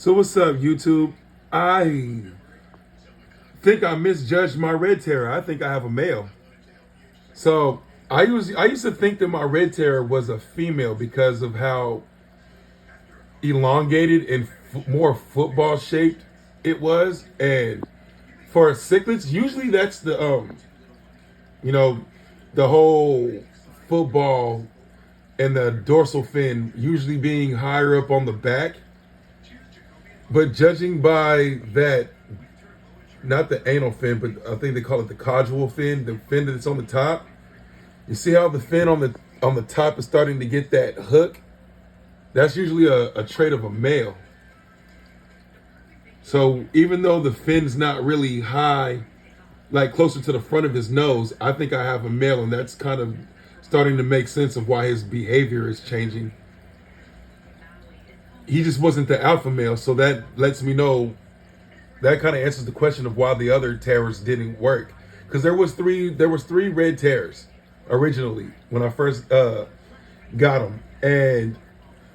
So what's up, YouTube? I think I misjudged my red terror. I think I have a male. So I used to think that my red terror was a female because of how elongated and more football shaped it was. And for cichlids, usually that's you know, the whole football and the dorsal fin usually being higher up on the back. But judging by that, not the anal fin, but I think they call it the caudal fin, the fin that's on the top. You see how the fin on the top is starting to get that hook? That's usually a trait of a male. So even though the fin's not really high, like closer to the front of his nose, I think I have a male, and that's kind of starting to make sense of why his behavior is changing. He just wasn't the alpha male, so that lets me know. That kind of answers the question of why the other terrors didn't work. Because there was three red terrors originally when I first got them, and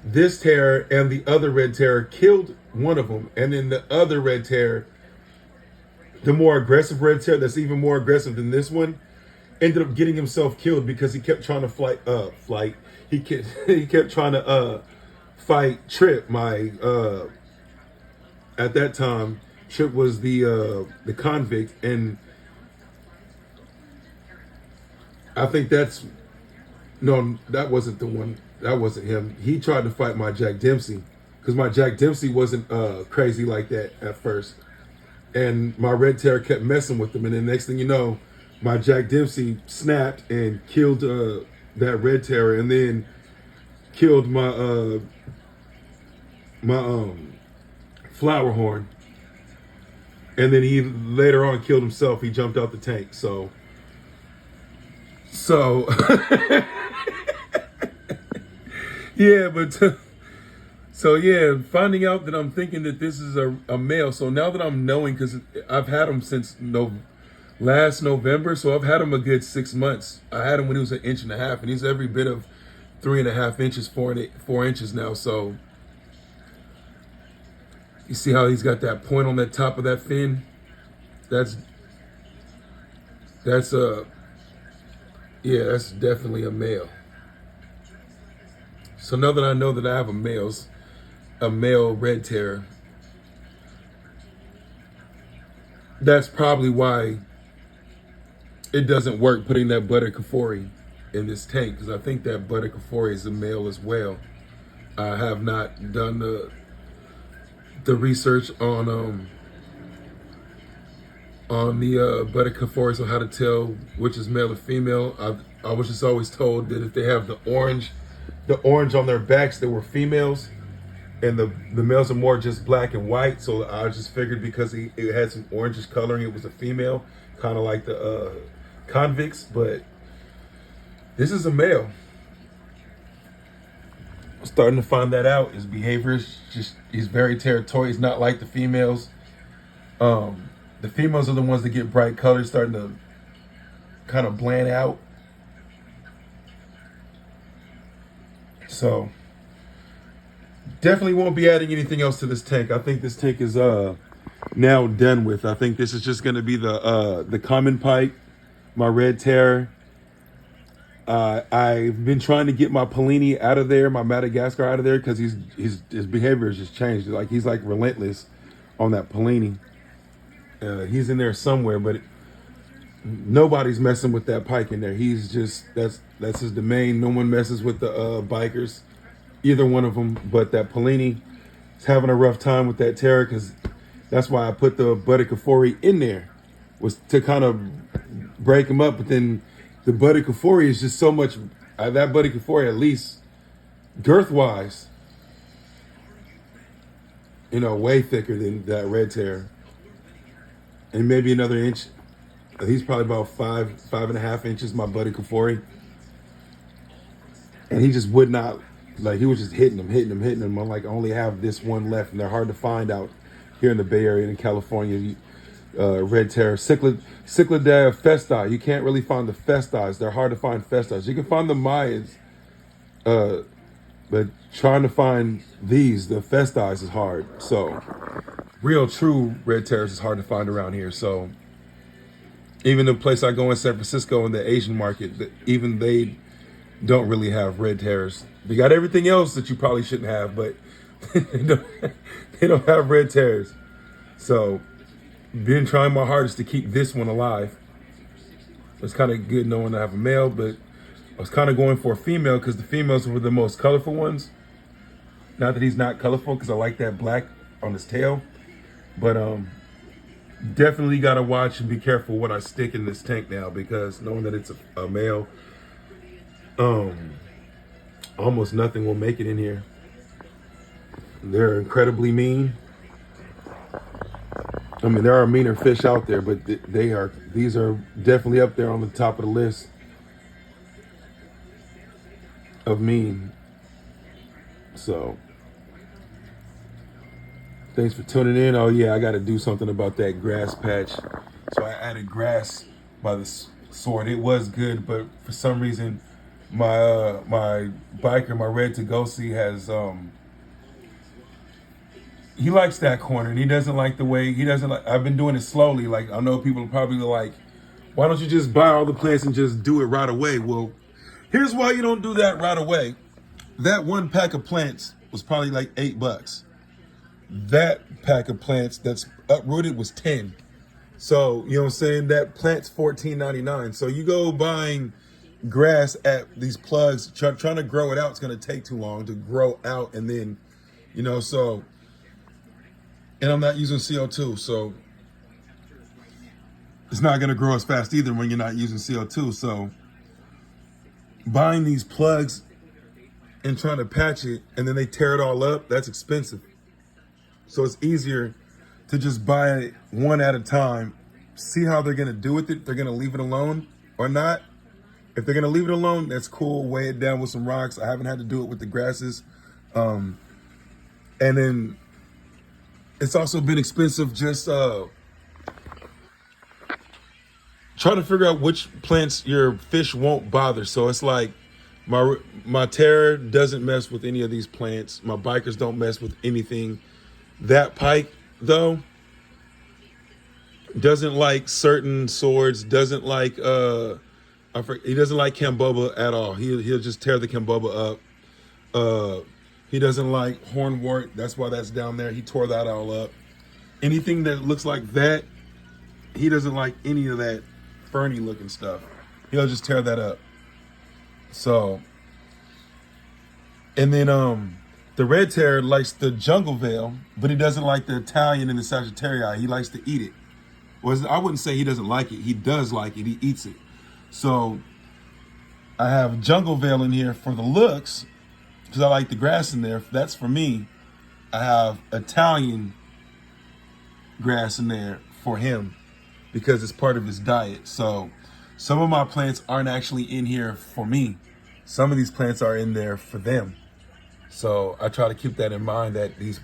this terror and the other red terror killed one of them, and then the other red terror, the more aggressive red terror, that's even more aggressive than this one, ended up getting himself killed because he kept trying to he kept trying to fight Trip. My at that time, Trip was the convict, and I think that wasn't the one. That wasn't him. He tried to fight my Jack Dempsey because my Jack Dempsey wasn't crazy like that at first, and my red terror kept messing with him, and then next thing you know, my Jack Dempsey snapped and killed that red terror, and then killed my flower horn. And then he later on killed himself. He jumped out the tank. So yeah, finding out that I'm thinking that this is a male. So now that I'm knowing, because I've had him since last November, so I've had him a good 6 months. I had him when he was 1.5 inches, and he's every bit of 3.5 inches, 4 inches now. So you see how he's got that point on the top of that fin? That's definitely a male. So now that I know that I have a male red terror, that's probably why it doesn't work putting that butter Kafori in this tank, because I think that butter Kafori is a male as well. I have not done the research on the butter Kafori, on how to tell which is male or female. I was just always told that if they have the orange on their backs, they were females, and the males are more just black and white. So I just figured because it had some orangish coloring, it was a female, kind of like the convicts. But this is a male. I'm starting to find that out. His behavior is he's very territorial. He's not like the females. The females are the ones that get bright colors, starting to kind of bland out. So definitely won't be adding anything else to this tank. I think this tank is now done with. I think this is just going to be the common pike, my red terror. I've been trying to get my Pellini out of there, my Madagascar out of there, because his behavior has just changed. Like he's like relentless on that Pellini. He's in there somewhere, but nobody's messing with that pike in there. He's just that's his domain. No one messes with the bikers, either one of them. But that Pellini is having a rough time with that terror, because that's why I put the butter Kafori in there, was to kind of break him up. But then the butter Kafori is just so much. That butter Kafori, at least girth wise, way thicker than that red terror. And maybe another inch. He's probably about 5.5 inches, my buddy Kafori. And he just would not, he was just hitting him. I'm like, I only have this one left, and they're hard to find out here in the Bay Area in California. Red terror, Cichlidae festi. You can't really find the festis. They're hard to find festis. You can find the Mayans But trying to find these, the festais, is hard. So real true red terrors is hard to find around here. So even the place I go in San Francisco in the Asian market, even they don't really have red terrors. They got everything else that you probably shouldn't have, but they don't have red terrors. So been trying my hardest to keep this one alive. It's kind of good knowing I have a male, but I was kind of going for a female because the females were the most colorful ones. Not that he's not colorful, because I like that black on his tail, but definitely got to watch and be careful what I stick in this tank now, because knowing that it's a male, almost nothing will make it in here. They're incredibly mean. I mean, there are meaner fish out there, but these are definitely up there on the top of the list of mean. So thanks for tuning in. Oh yeah, I got to do something about that grass patch. So I added grass by the sword. It was good, but for some reason, my biker, my red to go see, has he likes that corner, and he doesn't like the way I've been doing it slowly. Like, I know people are probably like, why don't you just buy all the plants and just do it right away? Well, here's why you don't do that right away. That one pack of plants was probably like $8. That pack of plants that's uprooted was 10. So, you know what I'm saying? That plant's $14.99. So you go buying grass at these plugs, trying to grow it out, it's going to take too long to grow out. And then, so, and I'm not using CO2. So it's not going to grow as fast either when you're not using CO2. So buying these plugs and trying to patch it, and then they tear it all up, that's expensive. So it's easier to just buy it one at a time, see how they're going to do with it. They're going to leave it alone or not. If they're going to leave it alone, that's cool. Weigh it down with some rocks. I haven't had to do it with the grasses. And then it's also been expensive just trying to figure out which plants your fish won't bother. So it's like my terror doesn't mess with any of these plants. My bikers don't mess with anything. That pike, though, doesn't like certain swords, doesn't like he doesn't like camboba at all. He'll just tear the camboba up. He doesn't like hornwort. That's why that's down there. He tore that all up. Anything that looks like that, he doesn't like any of that ferny looking stuff. He'll just tear that up. So, and then the red terror likes the jungle veil, but he doesn't like the Italian and the Sagittarii. He likes to eat it. Well, I wouldn't say he doesn't like it. He does like it. He eats it. So I have jungle veil in here for the looks, because I like the grass in there. That's for me. I have Italian grass in there for him because it's part of his diet. So some of my plants aren't actually in here for me. Some of these plants are in there for them. So I try to keep that in mind, that these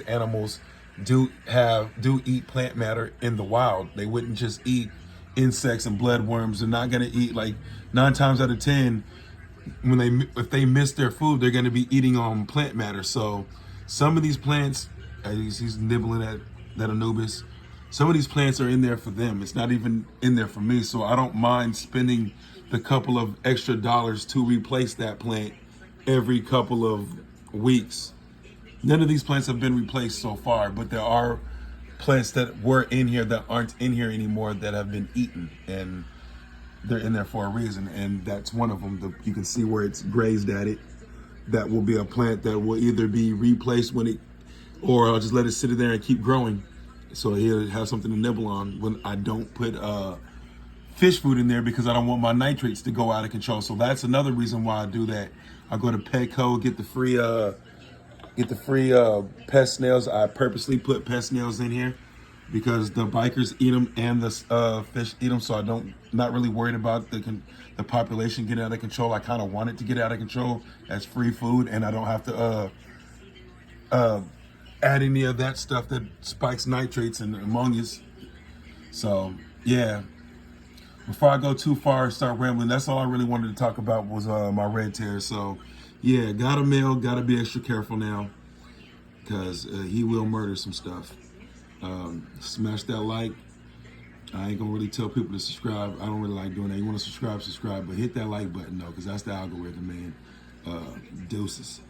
animals do eat plant matter in the wild. They wouldn't just eat insects and bloodworms. They're not going to eat, like 9 times out of 10, if they miss their food, they're going to be eating on plant matter. So some of these plants, he's nibbling at that Anubis. Some of these plants are in there for them. It's not even in there for me. So I don't mind spending the couple of extra dollars to replace that plant every couple of weeks. None of these plants have been replaced so far, but there are plants that were in here that aren't in here anymore that have been eaten, and they're in there for a reason. And that's one of them. You can see where it's grazed at it. That will be a plant that will either be replaced or I'll just let it sit there and keep growing. So he'll have something to nibble on when I don't put fish food in there, because I don't want my nitrates to go out of control. So that's another reason why I do that. I go to Petco, get the free pest snails. I purposely put pest snails in here because the bikers eat them and the fish eat them. So not really worried about the population getting out of control. I kind of want it to get out of control as free food, and I don't have to add any of that stuff that spikes nitrates and ammonias. So yeah, before I go too far and start rambling, that's all I really wanted to talk about was my red tears. So Yeah, got a male. Got to be extra careful now because he will murder some stuff. Smash that like. I ain't gonna really tell people to subscribe. I don't really like doing that. You want to subscribe, but hit that like button though, because that's the algorithm, man. Deuces.